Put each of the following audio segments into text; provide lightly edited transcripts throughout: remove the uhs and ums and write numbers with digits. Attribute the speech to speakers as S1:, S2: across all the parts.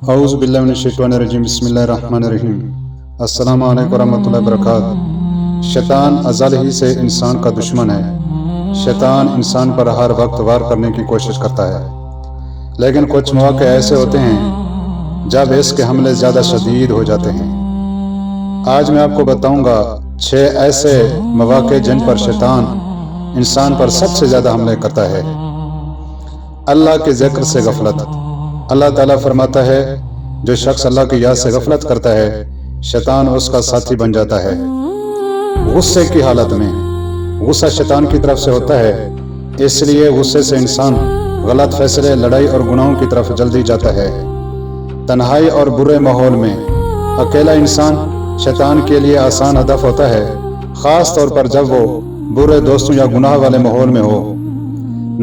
S1: اعوذ باللہ من الشیطان الرجیم بسم اللہ الرحمن الرحیم۔ السلام علیکم ورحمۃ اللہ وبرکاتہ۔ شیطان ازل ہی سے انسان کا دشمن ہے۔ شیطان انسان پر ہر وقت وار کرنے کی کوشش کرتا ہے، لیکن کچھ مواقع ایسے ہوتے ہیں جب اس کے حملے زیادہ شدید ہو جاتے ہیں۔ آج میں آپ کو بتاؤں گا 6 ایسے مواقع جن پر شیطان انسان پر سب سے زیادہ حملے کرتا ہے۔ اللہ کے ذکر سے غفلت۔ اللہ تعالیٰ فرماتا ہے، جو شخص اللہ کی یاد سے غفلت کرتا ہے شیطان اس کا ساتھی بن جاتا ہے۔ غصے کی حالت میں، غصہ شیطان کی طرف سے ہوتا ہے، اس لیے غصے سے انسان غلط فیصلے، لڑائی اور گناہوں کی طرف جلدی جاتا ہے۔ تنہائی اور برے ماحول میں اکیلا انسان شیطان کے لیے آسان ہدف ہوتا ہے، خاص طور پر جب وہ برے دوستوں یا گناہ والے ماحول میں ہو۔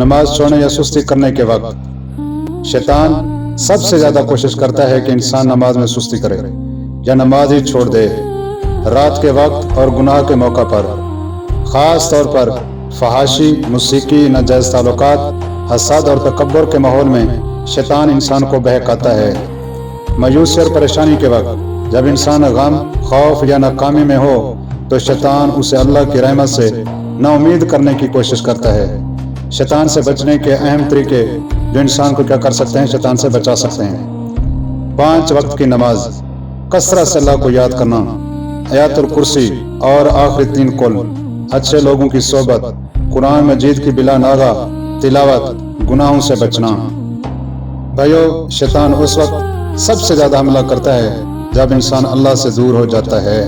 S1: نماز چھوڑنے یا سستی کرنے کے وقت شیطان سب سے زیادہ کوشش کرتا ہے کہ انسان نماز میں سستی کرے یا نماز ہی چھوڑ دے۔ رات کے وقت اور گناہ کے موقع پر، خاص طور پر فحاشی، موسیقی، ناجائز تعلقات، حسد اور تکبر کے ماحول میں شیطان انسان کو بہکاتا ہے۔ مایوسی اور پریشانی کے وقت جب انسان غم، خوف یا ناکامی میں ہو تو شیطان اسے اللہ کی رحمت سے نا امید کرنے کی کوشش کرتا ہے۔ شیطان سے بچنے کے اہم طریقے جو انسان کو کیا کر سکتے ہیں، شیطان سے بچا سکتے ہیں۔ 5 وقت کی نماز، کثرت سے اللہ کو یاد کرنا، آیات الکرسی اور آخری 3 قل، اچھے لوگوں کی صحبت، قرآن مجید کی بلا ناغہ تلاوت، گناہوں سے بچنا۔ بھائیو، شیطان اس وقت سب سے زیادہ حملہ کرتا ہے جب انسان اللہ سے دور ہو جاتا ہے۔